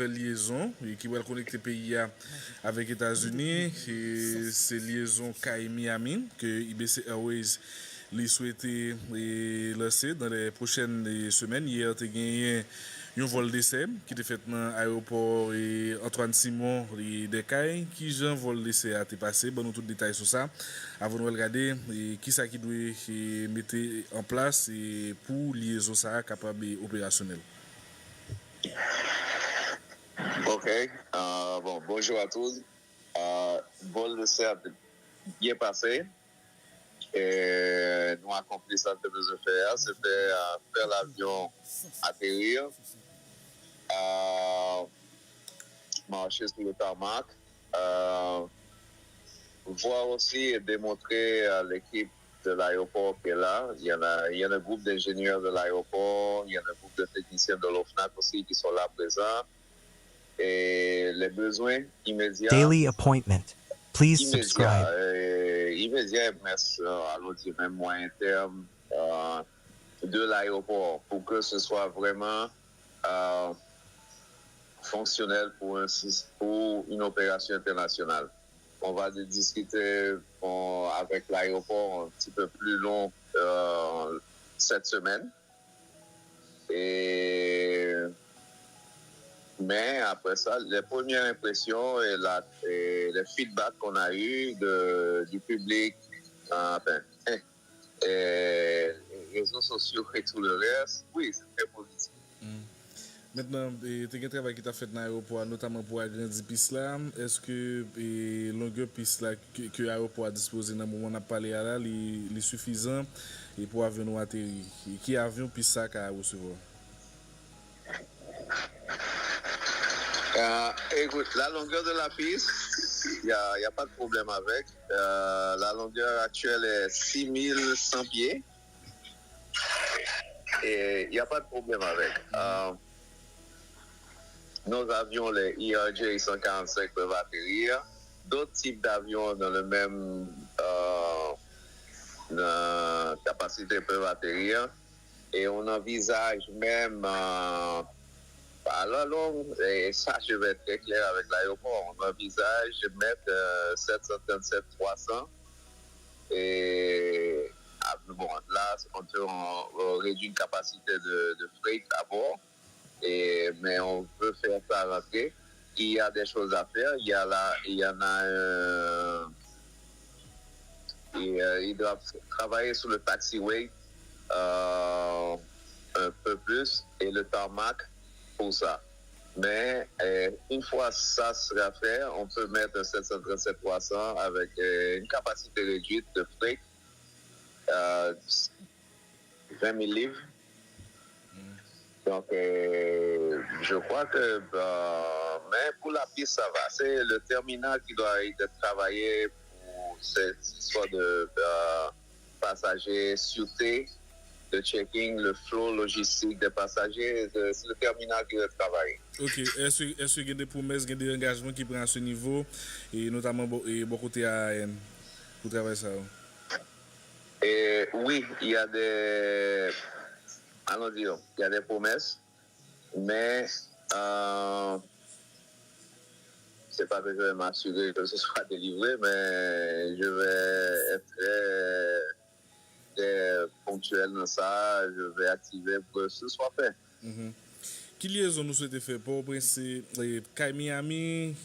nouvelle liaison qui va connecter pays avec les États-Unis. C'est liaison Miami que IBC Airways les souhaitait lancer dans les prochaines semaines. Hier, tu as gagné un vol d'essai qui était fait dans l'aéroport Antoine Simon de Caille. Qui Jean vol d'essai a été passé? Bon, nous tous les détails sur ça. Avant de regarder qui ça qui doit mettre en place pour liaison ça capable opérationnel. Ok. Bon, bonjour à tous. Vol d'essai a bien passé. Et nous accompli ça que nous faire, c'était faire l'avion atterrir, marcher sur le tarmac, voir aussi et démontrer à l'équipe de l'aéroport qui est là. Il y a un groupe d'ingénieurs de l'aéroport, il y a un groupe de techniciens de l'OFNAC aussi qui sont là présents. Et les besoins immédiats. Daily appointment. Please subscribe. Immédiat, allons dire même moyen terme de l'aéroport pour que ce soit vraiment fonctionnel pour une opération internationale. On va discuter avec l'aéroport un petit peu plus long cette semaine. Mais après ça, les premières impressions et les feedbacks qu'on a eu du public, les réseaux sociaux et tout le reste, oui, c'est très positif. Maintenant, tu as un travail qui t'a fait dans l'aéroport, notamment pour agrandir piste là. Est-ce que longueur piste là que l'aéroport a disposé dans le moment où on a parlé là, est suffisant et pour avion atterrir? Qui avion piste ça qu'a recevoir? Écoute, la longueur de la piste, il n'y a pas de problème avec. La longueur actuelle est 6100 pieds. Et il n'y a pas de problème avec. Nos avions, les ERJ 145 peuvent atterrir. D'autres types d'avions dans le même capacité peuvent atterrir. Et on envisage même... Alors, et ça, je vais être très clair avec l'aéroport. On envisage de mettre 737-300. Et bon, là, on réduit une capacité de freight à bord. Mais on peut faire ça rentrer. Il y a des choses à faire. Il doivent travailler sur le taxiway un peu plus et le tarmac pour ça. Mais une fois ça sera fait, on peut mettre un 737-300 avec une capacité réduite de freight, 20 000 livres. Donc, je crois que, mais pour la piste, ça va. C'est le terminal qui doit être travaillé pour cette histoire de passagers, sûreté, de checking, le flow logistique des passagers. C'est le terminal qui doit travailler. Ok. Est-ce qu'il y a des promesses, il y a des engagements qui prennent à ce niveau, et notamment beaucoup côté AN, pour travailler ça? Oui, il y a des... Allons dire, il y a des promesses, mais c'est pas que je vais m'assurer que ce soit délivré, mais je vais être très ponctuel dans ça, je vais activer pour que ce soit fait. Quelle liaison nous souhaitons faire pour Prince, Kai Miami,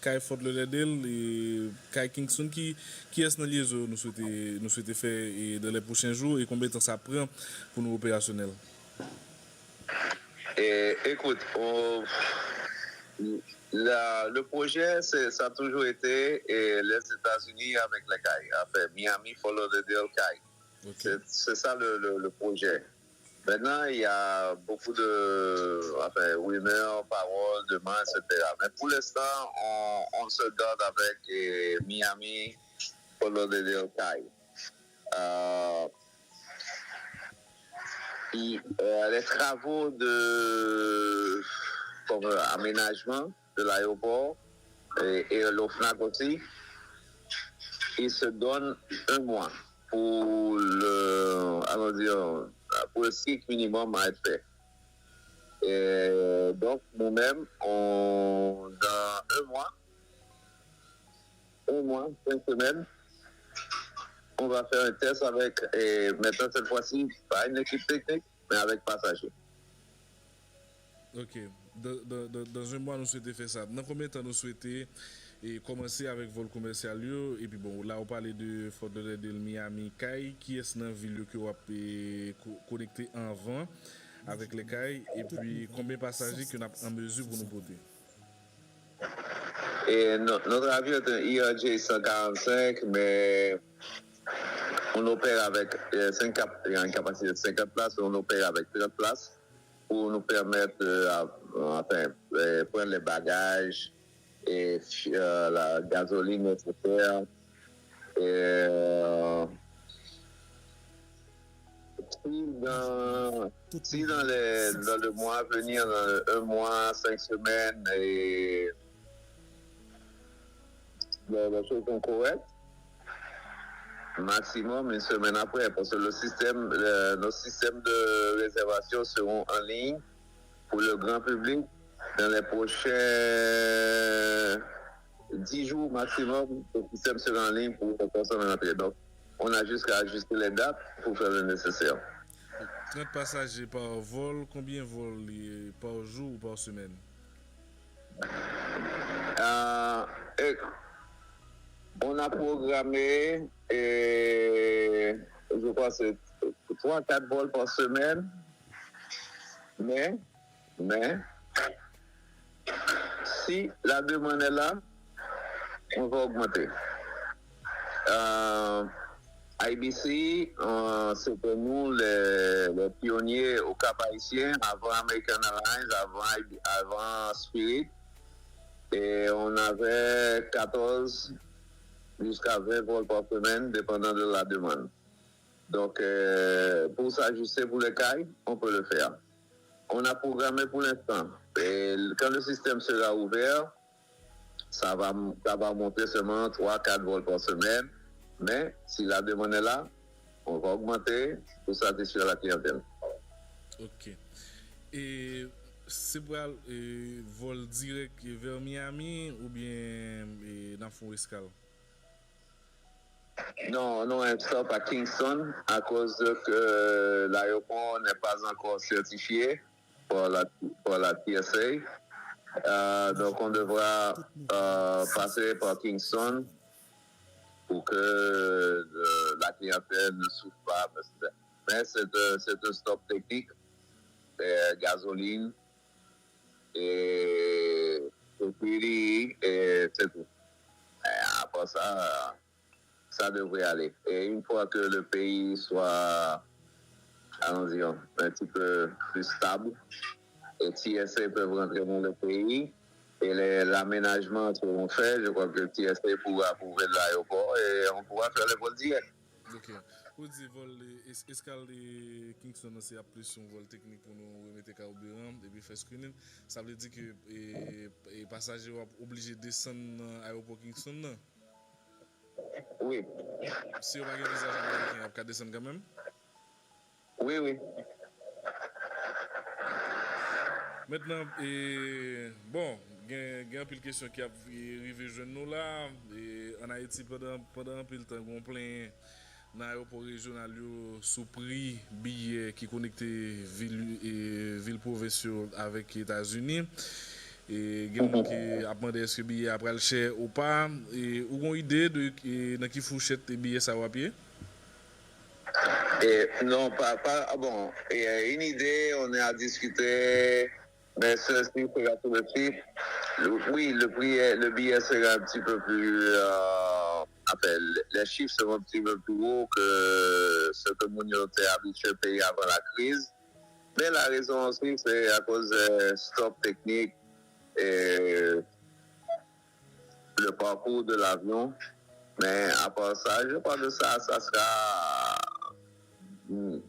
Kai Fort Lauderdale, et Kai Kingston, qui est la liaison nous souhaitons faire dans les prochains jours et combien de temps ça prend pour nous opérationnels? Écoute, le projet, ça a toujours été les États-Unis avec les Kai, enfin, Miami, Fort Lauderdale, Kai. Okay. C'est ça le projet. Maintenant, il y a beaucoup de rumeurs, paroles, demandes, etc. Mais pour l'instant, on se garde avec Miami, Fort Lauderdale, Kai. Les travaux comme aménagement de l'aéroport et l'OFNAC aussi, ils se donnent un mois pour le cycle minimum à être fait. donc, nous-mêmes, dans un mois, 5 semaines, on va faire un test avec, et maintenant cette fois-ci, pas une équipe technique, mais avec passagers. Ok. Dans un mois, nous souhaitons faire ça. Dans combien de temps nous souhaitons commencer avec vol commercial yo? Et puis bon, là, on parlait de Fort Lauderdale, Miami, Kai. Qui est-ce dans la ville que vous avez connecté en vent avec les Kai? Et puis, combien de passagers qu'on a en mesure pour nous porter? Et notre avion est un IRJ 145, mais on opère avec il y a une capacité de 50 places, on opère avec 30 places pour nous permettre prendre les bagages et la gasoline nécessaire. Et, si dans le mois à venir, dans un mois, 5 semaines, et les choses sont correctes, maximum une semaine après, parce que nos systèmes de réservation seront en ligne pour le grand public dans les prochains 10 jours maximum. Le système sera en ligne pour les personnes rentrer. Donc, on a jusqu'à ajuster les dates pour faire le nécessaire. 30 passagers par vol, combien de vols par jour ou par semaine? On a programmé, je crois que c'est 3-4 vols par semaine, mais si la demande est là, on va augmenter. IBC, c'était nous les pionniers au Cap-Haïtien, avant American Airlines, avant Spirit. Et on avait 14 jusqu'à 20 vols par semaine, dépendant de la demande. Donc, pour s'ajuster pour les cailles, on peut le faire. On a programmé pour l'instant. Et quand le système sera ouvert, ça va monter seulement 3-4 vols par semaine. Mais si la demande est là, on va augmenter pour satisfaire la clientèle. Ok. Et c'est pour vol direct vers Miami ou bien dans Fort Escale? Non, un stop à Kingston à cause que l'aéroport n'est pas encore certifié pour la TSA. Donc on devra passer par Kingston pour que la clientèle ne souffre pas. Mais c'est un stop technique, gasoline et c'est tout. Et après ça devrait aller. Et une fois que le pays soit, allons-y, un petit peu plus stable, et TSA peuvent rentrer dans le pays, et l'aménagement seront faits, je crois que TSA pourra ouvrir l'aéroport et on pourra faire les vols directs. Ok. Vous dites vol escale de Kingston, c'est plus un vol technique pour nous remettre carburant et puis faire screening. Ça veut dire que les passagers sont obligés de descendre dans l'aéroport Kingston, non? Oui. Si on va avoir un visage américain, on va descendre quand même? Oui. Maintenant, bon, il y a un peu de questions qui arrivent jeune nous là. En Haïti, pendant un peu de temps, on plein dans l'aéroport régional sous prix billets qui connectent ville provinciale avec les États-Unis. Et il y a des gens qui a demandé est-ce que le billet après le cher ou pas. Et vous avez une idée de dans qui fourchette les billets ça va payer? Non, pas bon. Une idée, on est à discuter, mais ceci sera tout de suite. Oui, le billet sera un petit peu plus. Les chiffres seront un petit peu plus hauts que ce que nous était habitué à payer avant la crise. Mais la raison aussi, c'est à cause de stop technique et le parcours de l'avion. Mais à part ça, je crois que ça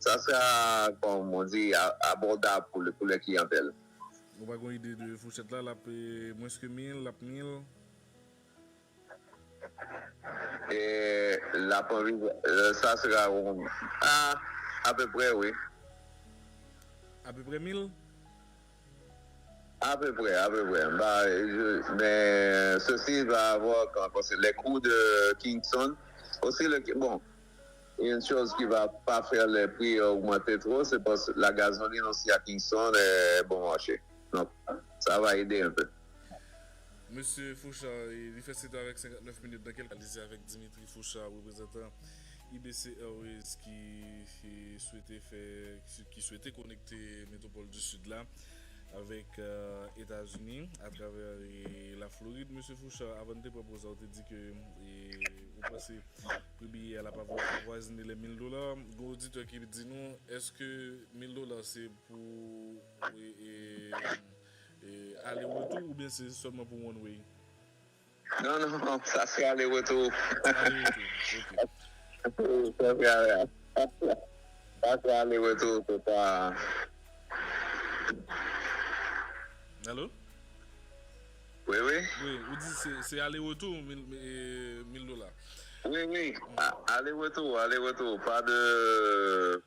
sera, comme on dit, abordable pour les clientèles. Vous avez une idée de fourchette là, moins que 1000, la 1000? Et ça sera à peu près, oui. À peu près 1000? À peu près, à peu près. Mais ceci va avoir les coûts de Kingston. Aussi, bon, une chose qui va pas faire les prix augmenter trop, c'est parce que la gasoline aussi à Kingston est bon marché. Donc, ça va aider un peu. Monsieur Fouchard, il fait cette avec 59 minutes dans quel cas avec Dimitri Fouchard, représentant IBC Airways qui souhaitait connecter Métropole du Sud là avec États-Unis à travers la Floride. Monsieur Fouchard, avant de proposer, on te dit que vous pensez que le billet n'a pas voisiné les $1000. Un auditeur qui dit nous, est-ce que $1000 c'est pour aller-retour ou bien c'est seulement pour one way? Non, non, ça c'est aller-retour. Aller-retour, ok. Ça c'est aller-retour, c'est pas. Allô? Oui, oui. Oui, vous dites c'est aller-retour, $1000. Oui, oui. Aller-retour, aller-retour. Pas de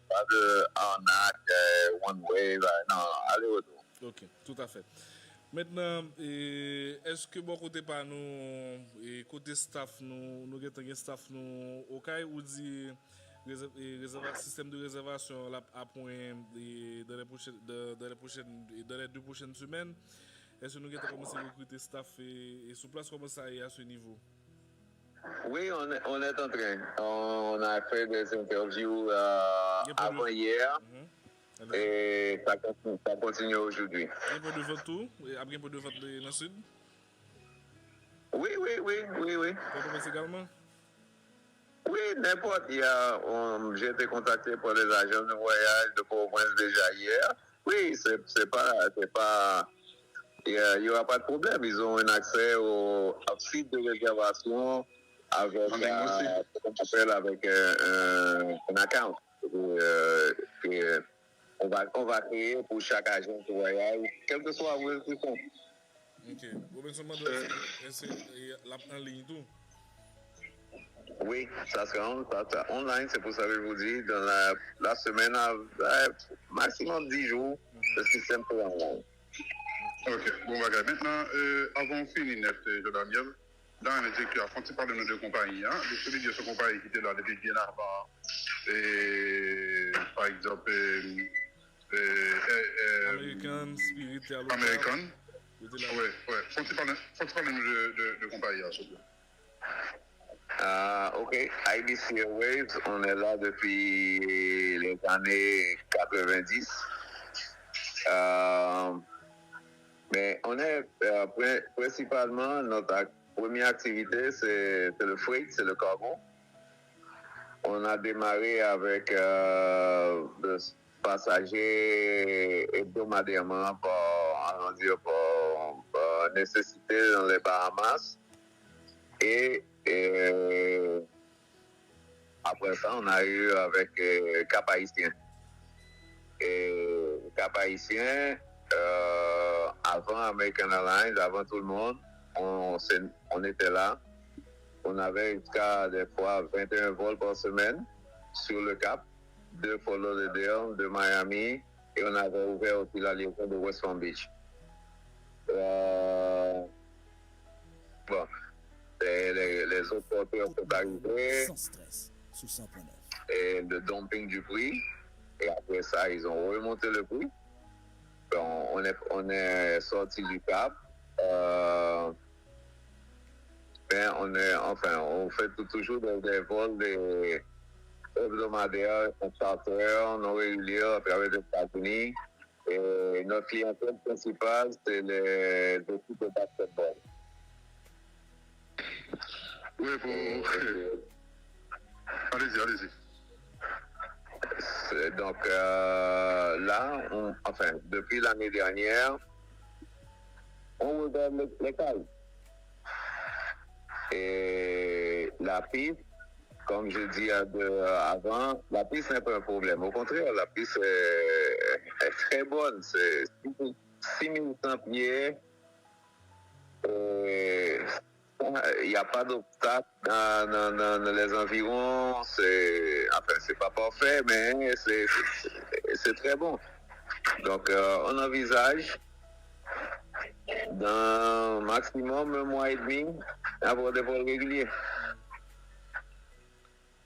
arnaque, one way, non, aller-retour. Ok, tout à fait. Maintenant, est-ce que bon côté par nous, côté staff, nous avons un staff nous au cas où dit système de réservation là, à point dans les 2 prochaines semaines, est-ce que nous avons commencé à recruter staff et sur place comment ça est à ce niveau? Oui, on est en train. On a fait des interviews avant hier. Et ça continue aujourd'hui. Il y a un peu de vote tout? Il y a un peu de vote dans le sud? Oui. Port-au-Prince également? Oui, n'importe. J'ai été contacté par les agents de voyage de Port-au-Prince déjà hier. Oui, c'est pas. Il n'y aura pas de problème. Ils ont un accès au site de réservation avec ce qu'on appelle avec un account. On va créer pour chaque agent de voyage, quel que soit où ils sont. Ok. Robinson en ligne tout? Oui, ça sera online, c'est pour ça que je vous dis, dans la semaine, maximum 10 jours, le système peut online. Ok, bon bagage. Maintenant, avant de finir net, Daniel, dans un exécutif, quand tu parles de nos 2 compagnies, hein, celui de ce compagnie qui était là depuis bien avant, et par exemple, American, Spirit et Aloha. American. Oui. Faut tu parler de compagnie, s'il te plaît. Ok, IBC Airways, on est là depuis les années 90. Mais on est principalement, notre première activité, c'est le freight, c'est le cargo. On a démarré avec le passagers hebdomadairement par nécessité dans les Bahamas. Et après ça, on a eu avec Cap Haïtien. Et Cap Haïtien, avant American Airlines, avant tout le monde, on était là. On avait jusqu'à des fois 21 vols par semaine sur le Cap, de Fort Lauderdale, de Miami, et on avait ouvert aussi la liaison de West Palm Beach. Bon, les autres porteurs sont arrivés. Sans stress, sous 100.9. Et le dumping du prix. Et après ça, ils ont remonté le prix. Bon, on est sorti du Cap. On fait toujours des vols hebdomadaires, charters, non réguliers à travers les États-Unis. Et notre clientèle principale, c'est les équipes de basketball. Oui, allez-y. Donc là, depuis l'année dernière, on regarde les cailles. Et la piste, comme je dis avant, la piste n'est pas un problème. Au contraire, la piste est très bonne. C'est 6100 pieds. Il n'y a pas d'obstacle dans les environs. C'est pas parfait, mais c'est très bon. Donc, on envisage dans maximum un mois et demi, avoir des vols réguliers.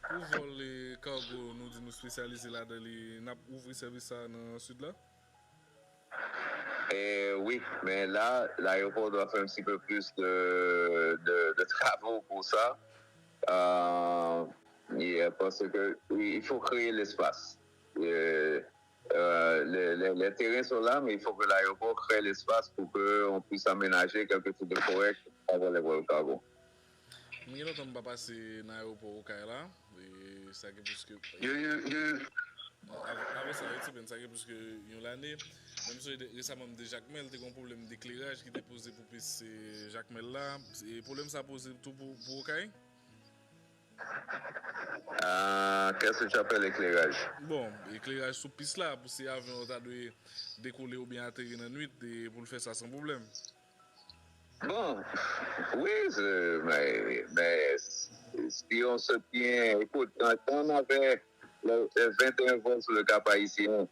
Pour vol les cargo, nous disons spécialisés là dans les n'a ouvrir service ça dans le sud là. Oui, mais là, l'aéroport doit faire un petit peu plus de travaux pour ça. Parce que il faut créer l'espace. Les terrains sont là, mais il faut que l'aéroport crée l'espace pour qu'on puisse aménager quelque chose de correct avant les vols cargo. Je ne vais pas passer dans l'aéroport au Kaila. Et ça plus que. Avant ça, c'est bien ça plus que l'année. Même si récemment de Jacques Mel, il y a un problème d'éclairage qui était posé pour Jacques Mel là. Et le problème ça posé tout pour Okaï. Qu'est-ce que tu appelles l'éclairage? Bon, l'éclairage sous piste là, pour si l'avion doit décoller ou bien atterrir dans la nuit, pour le faire ça sans problème. Bon, oui, mais si on se tient, écoute, quand on avait le 21 vols sur le Cap haïtien,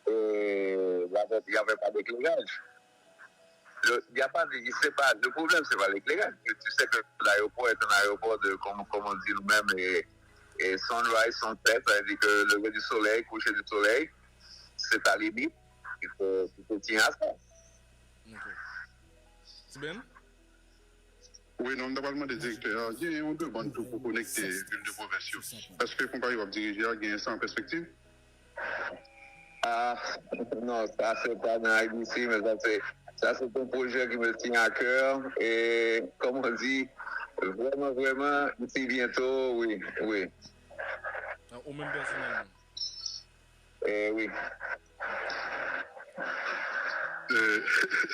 il n'y avait pas d'éclairage. Le problème, c'est pas l'éclairage. Tu sais que l'aéroport est un aéroport de, comme on dit nous-mêmes, et sunrise, sunset, ça veut dire que le lever du soleil, coucher du soleil, c'est ta limite. Il faut tenir à ça. Okay. C'est bien? Oui, non, normalement, des directeurs, il y a une demande pour connecter l'une de provinces. Est-ce que la compagnie va diriger à gagner ça en perspective? Non, ça c'est pas dans l'IBC, mais ça c'est un projet qui me tient à cœur. Et comme on dit, vraiment, d'ici bientôt, oui. Au même personnellement? Oui.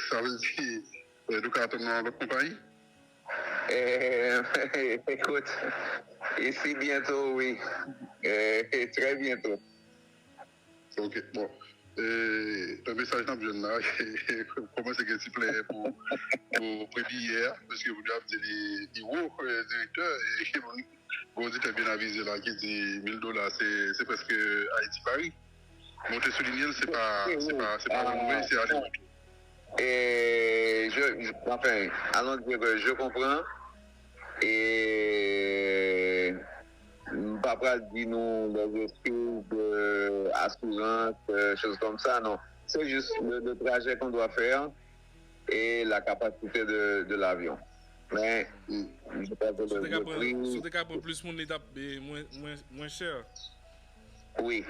Ça veut dire, nous cartonnons dans votre compagnie? Écoute, ici bientôt, oui. Très bientôt. Ok, bon. Le message dans le jeune là, comment c'est que tu plais pour prédire hier, parce que vous avez dit les hauts directeurs, et vous dites bien avisé là, qui dit $1000, c'est presque Haïti-Paris. Monter souligner, c'est pas renouvelé, c'est aller retour. Et enfin, allons dire que je comprends. Et papa dit nous les excuses d'assurance, choses comme ça, non. C'est juste le trajet qu'on doit faire et la capacité de l'avion. Mais je pense que le prix... Sur des cas pour plus, mon étape moins cher. Oui.